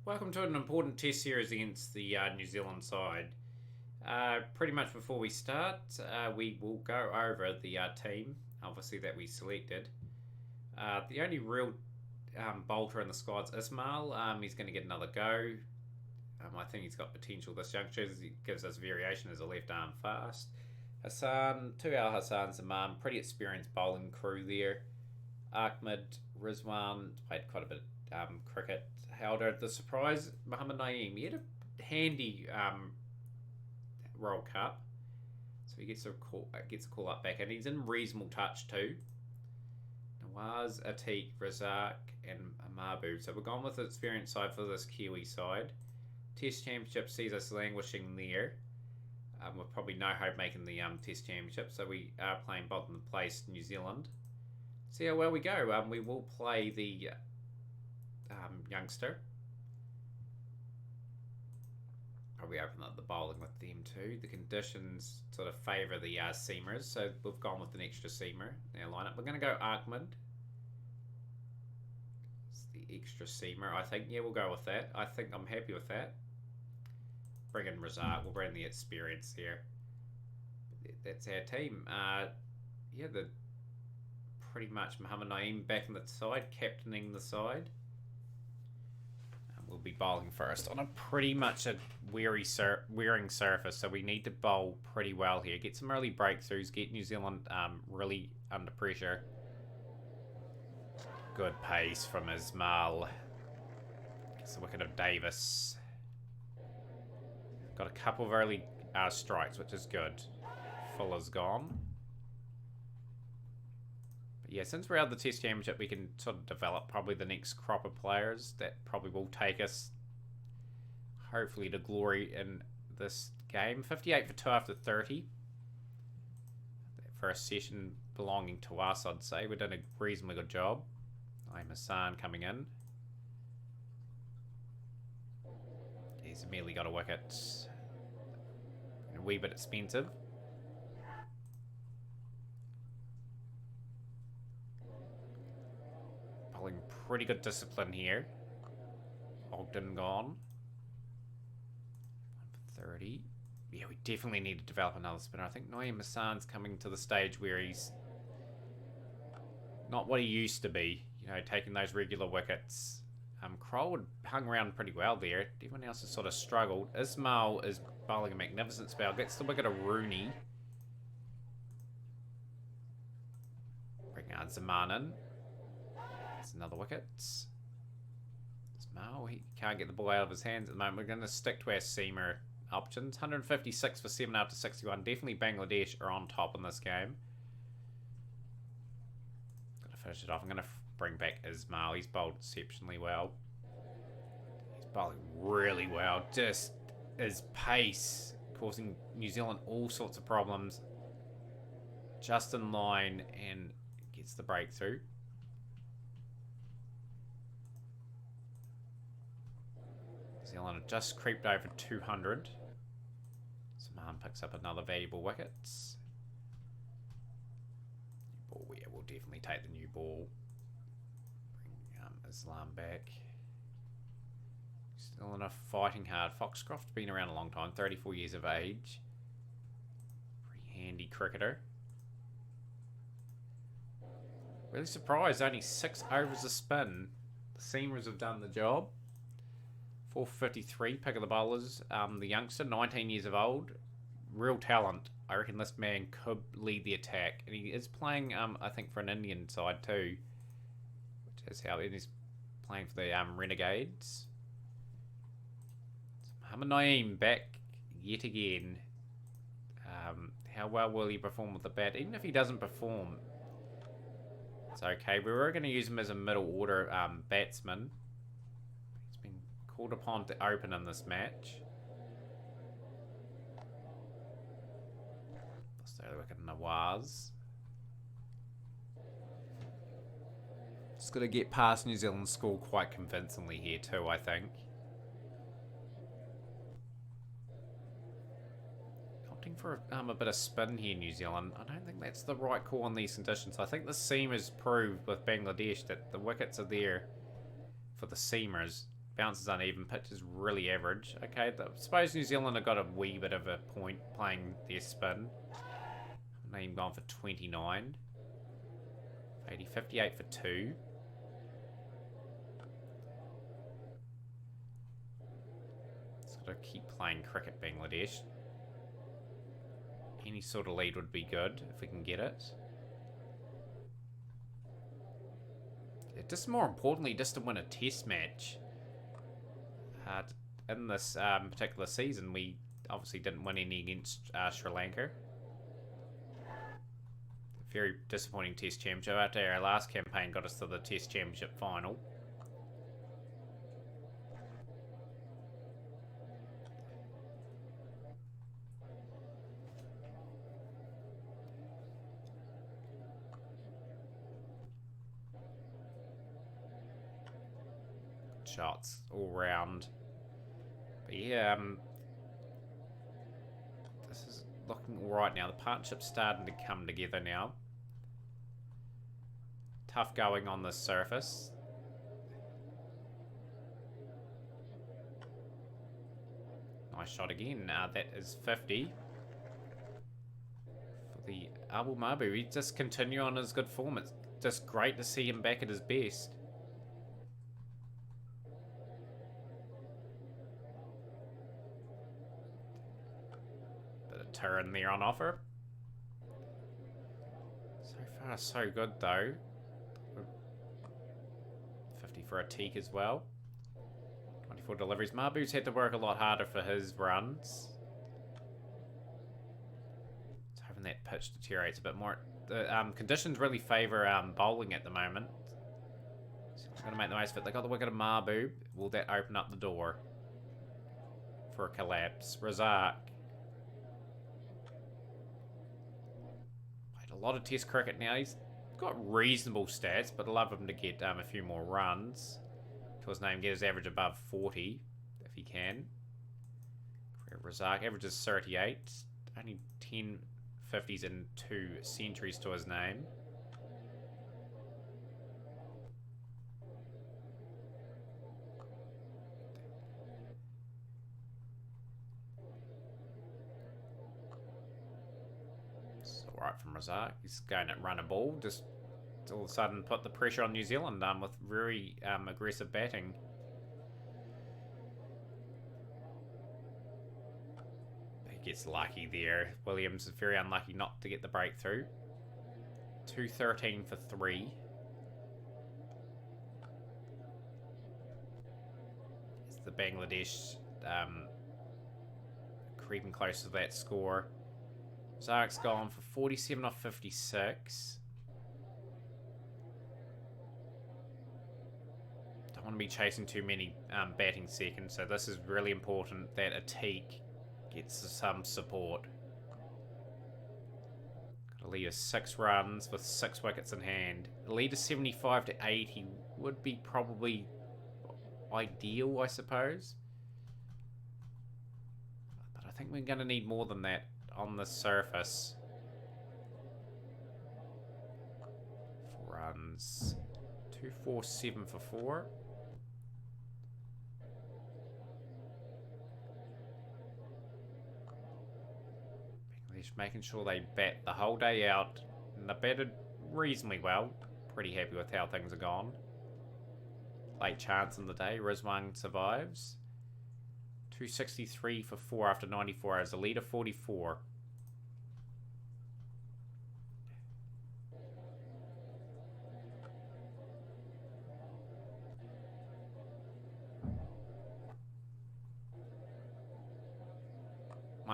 Welcome to an important test series against the New Zealand side. Pretty much before we start, we will go over the team, obviously, that we selected. The only real bolter in the squad's Ismail. He's going to get another go. I think he's got potential. This youngster he gives us variation as a left arm fast. Hassan, 2 hour Hassan Zaman, pretty experienced bowling crew there. Ahmed Rizwan played quite a bit cricket. However, the surprise, Muhammad Naeem, he had a handy World Cup, so he gets a call up back, and he's in reasonable touch too. Nawaz, Atiq, Razak, and Amabu. So we're going with the experienced side for this Kiwi side. Test Championship sees us languishing there. With probably no hope making the Test Championship, so we are playing bottom place New Zealand. See how well we go. We will play the youngster. Probably open up the bowling with them too. The conditions sort of favour the seamers, so we've gone with an extra seamer in our lineup. We're going to go Ahmed. It's the extra seamer, I think. Yeah, we'll go with that. I think I'm happy with that. Bring in Razak. We'll bring the experience here. That's our team. Yeah, the pretty much Muhammad Naeem back in the side, captaining the side. We'll be bowling first on a pretty much a wearing surface, so we need to bowl pretty well here. Get some early breakthroughs, get New Zealand really under pressure. Good pace from Ismail. Gets the wicket of Davis. Got a couple of early strikes, which is good. Fuller's gone. Yeah, since we're out of the Test Championship, we can sort of develop probably the next crop of players that probably will take us, hopefully, to glory in this game. 58 for 2 after 30. For a session belonging to us, I'd say. We've done a reasonably good job. I'm Hassan coming in. He's immediately got a wicket. A wee bit expensive. Pretty good discipline here. Ogden gone. 30. Yeah, we definitely need to develop another spinner. I think Naeem Hassan's coming to the stage where he's not what he used to be. You know, taking those regular wickets. Kroll hung around pretty well there. Everyone else has sort of struggled. Ismail is bowling a magnificent spell. Gets the wicket of Rooney. Bring out Zaman in. Another wicket. Ismail, he can't get the ball out of his hands at the moment. We're going to stick to our seamer options. 156 for 7 after 61. Definitely Bangladesh are on top in this game. Got to finish it off. I'm going to bring back Ismail. He's bowled exceptionally well. He's bowling really well. Just his pace causing New Zealand all sorts of problems. Just in line and gets the breakthrough. New Zealand have just creeped over 200. Zaman picks up another valuable wicket. New ball, yeah, we'll definitely take the new ball. Bring Islam back. Still enough fighting hard. Foxcroft's been around a long time, 34 years of age. Pretty handy cricketer. Really surprised, only 6 overs a spin. The seamers have done the job. 453, pick of the bowlers. The youngster, 19 years of old. Real talent. I reckon this man could lead the attack. And he is playing, I think, for an Indian side too. Which is how he's playing for the Renegades. Muhammad Naeem back yet again. How well will he perform with the bat? Even if he doesn't perform, it's okay. We were going to use him as a middle order batsman. Called upon to open in this match. Let's throw the wicket Nawaz. Just got to get past New Zealand's score quite convincingly here too, I think. Opting for a bit of spin here, New Zealand. I don't think that's the right call in these conditions. I think the seamers proved with Bangladesh that the wickets are there for the seamers. Bounce is uneven. Pitch is really average. Okay, I suppose New Zealand have got a wee bit of a point playing their spin. They've gone for 29. 80, 58 for 2. Just got to keep playing cricket, Bangladesh. Any sort of lead would be good if we can get it. Just more importantly, just to win a test match. In this particular season, we obviously didn't win any against Sri Lanka. Very disappointing test championship. After our last campaign got us to the test championship final. Shots all round. But yeah, this is looking alright now. The partnership's starting to come together now. Tough going on the surface. Nice shot again. That is 50. For the Abu Mabu, he just continue on his good form. It's just great to see him back at his best. Turn there on offer. So far so good though. 50 for a teak as well. 24 deliveries. Mabu's had to work a lot harder for his runs. So hoping that pitch deteriorates a bit more. The conditions really favour bowling at the moment. So I'm going to make the most of it. They got the wicket of Mabu. Will that open up the door for a collapse? Razak. A lot of test cricket now. He's got reasonable stats, but I'd love him to get a few more runs to his name, get his average above 40 if he can. Razak averages 38, only 10 50s and 2 centuries to his name. Right from Razak. He's going to run a ball. Just all of a sudden put the pressure on New Zealand with very aggressive batting. He gets lucky there. Williams is very unlucky not to get the breakthrough. 213 for 3. It's the Bangladesh creeping close to that score. Razak's gone for 47 off 56. Don't want to be chasing too many batting seconds, so this is really important that Ateek gets some support. Got a lead of 6 runs with 6 wickets in hand. A lead of 75 to 80 would be probably ideal, I suppose. But I think we're going to need more than that on the surface. 4 runs. 247 for 4. Bangladesh making sure they bat the whole day out. And they batted reasonably well. Pretty happy with how things are gone. Late chance in the day. Rizwan survives. 263 for 4 after 94 hours. A lead of 44.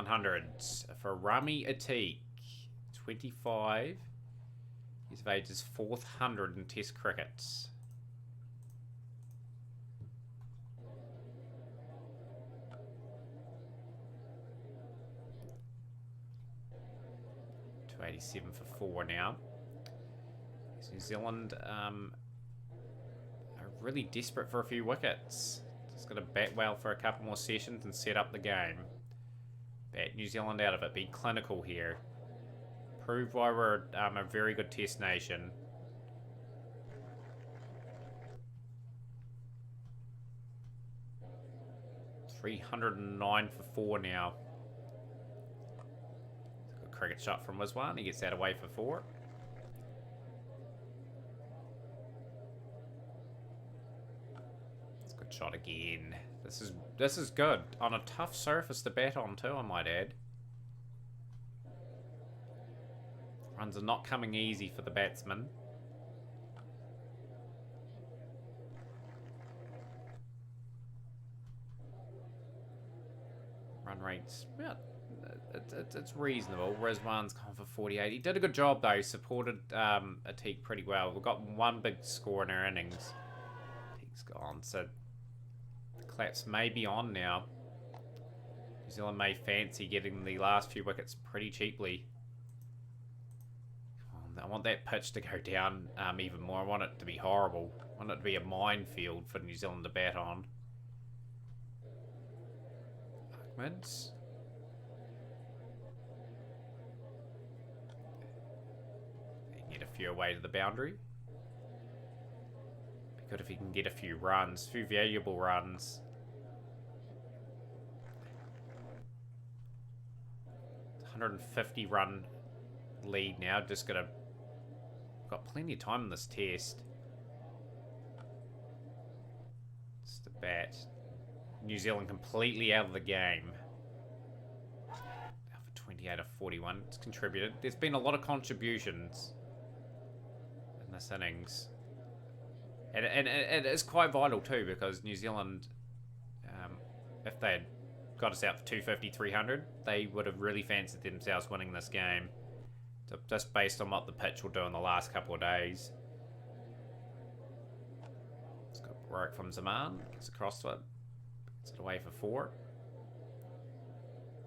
Hundreds for Rami Ateek, 25. He's made his 4th 100 in Test cricket. $287 for 4 now. New Zealand are really desperate for a few wickets. Just got to bat well for a couple more sessions and set up the game. Bat New Zealand out of it. Be clinical here. Prove why we're a very good test nation. 309 for 4 now. Good cricket shot from Rizwan. He gets that away for 4. It's a good shot again. This is good. On a tough surface to bat on too, I might add. Runs are not coming easy for the batsman. Run rates, yeah, it's reasonable. Rizwan's gone for 48. He did a good job though. He supported Atik pretty well. We've got one big score in our innings. Atik's gone, so the claps may be on now. New Zealand may fancy getting the last few wickets pretty cheaply. I want that pitch to go down even more. I want it to be horrible. I want it to be a minefield for New Zealand to bat on. Ahmed. He can get a few away to the boundary. Be good if he can get a few runs, a few valuable runs. 150 run lead now. Just got plenty of time in this test. Just a bat. New Zealand completely out of the game. Now for 28 of 41. It's contributed. There's been a lot of contributions in this innings. And it is quite vital too, because New Zealand, if they had got us out for 250, 300, they would have really fancied themselves winning this game. Just based on what the pitch will do in the last couple of days. It's good work from Zaman. Gets across to it. Gets it away for 4.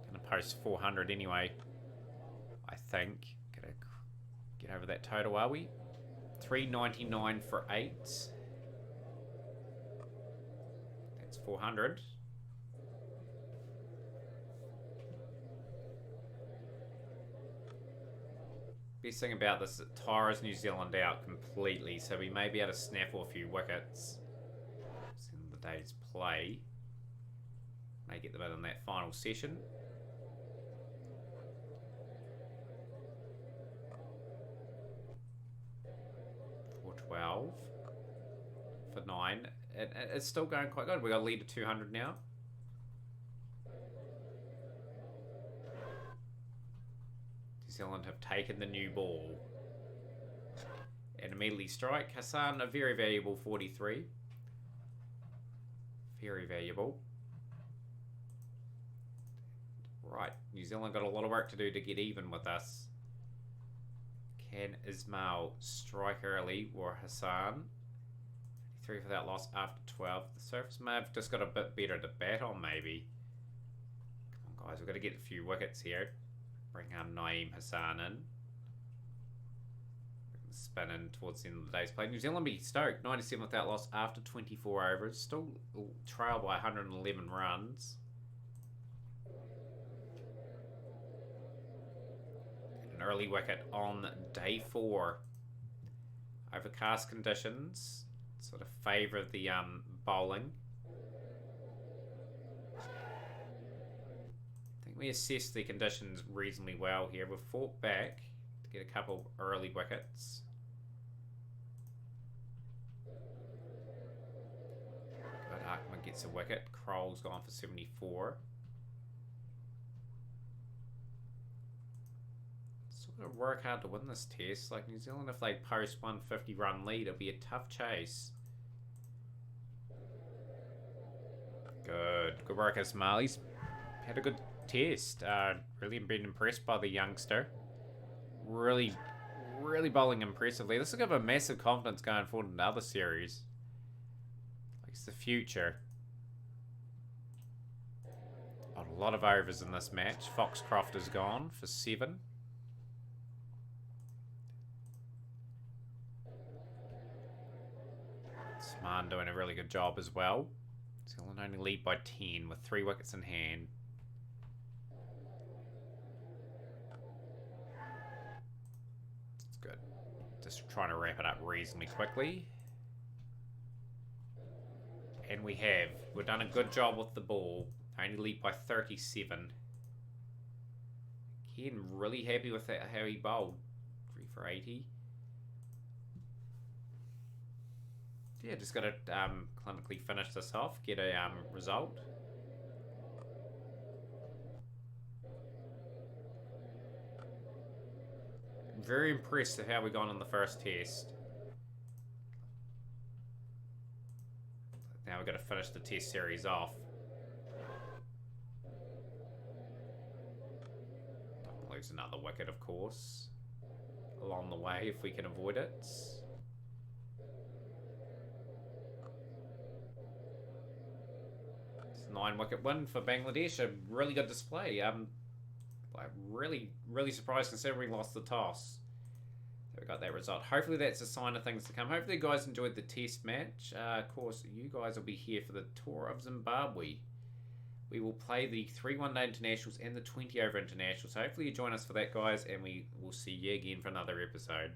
Gonna post 400 anyway, I think. Gonna get over that total, are we? 399 for 8. That's 400. Best thing about this is it tires New Zealand out completely, so we may be able to snap a few wickets in the day's play. May get them in that final session. For 12 for 9. It's still going quite good. We got a lead of 200 now. New Zealand have taken the new ball and immediately strike. Hassan, a very valuable 43. Very valuable. Right, New Zealand got a lot of work to do to get even with us. Can Ismail strike early or Hassan? 3 for that loss after 12. The surface may have just got a bit better to bat on, maybe. Come on, guys, we've got to get a few wickets here. Bring Naeem Hassan in. Spin in towards the end of the day's play. New Zealand beat Stoke, 97 without loss after 24 overs. Still trail by 111 runs. An early wicket on day 4. Overcast conditions sort of favour the bowling. We assessed the conditions reasonably well here. We've fought back to get a couple early wickets. Good, Ahmed gets a wicket. Kroll's gone for 74. It's going to work hard to win this test. Like New Zealand, if they post 150 run lead, it'll be a tough chase. Good work, Ismail. He's had a good test. Really been impressed by the youngster. Really bowling impressively. This will give a massive confidence going forward in other series. Like it's the future. Got a lot of overs in this match. Foxcroft is gone for 7. Sman doing a really good job as well. Zealand only lead by 10 with 3 wickets in hand. It's good. Just trying to wrap it up reasonably quickly. And we've done a good job with the ball. Only lead by 37. Again, really happy with that, how he bowled. 3 for 80. Yeah, just got to clinically finish this off, get a result. Very impressed with how we gone on the first test. Now we've got to finish the test series off. Don't lose another wicket, of course, along the way if we can avoid it. It's 9-wicket win for Bangladesh. A really good display. Like really surprised considering we lost the toss. We got that result. Hopefully that's a sign of things to come. Hopefully you guys enjoyed the test match. Of course, you guys will be here for the tour of Zimbabwe. We will play the 3 one-day internationals and the 20 over internationals. So hopefully you join us for that, guys, and we will see you again for another episode.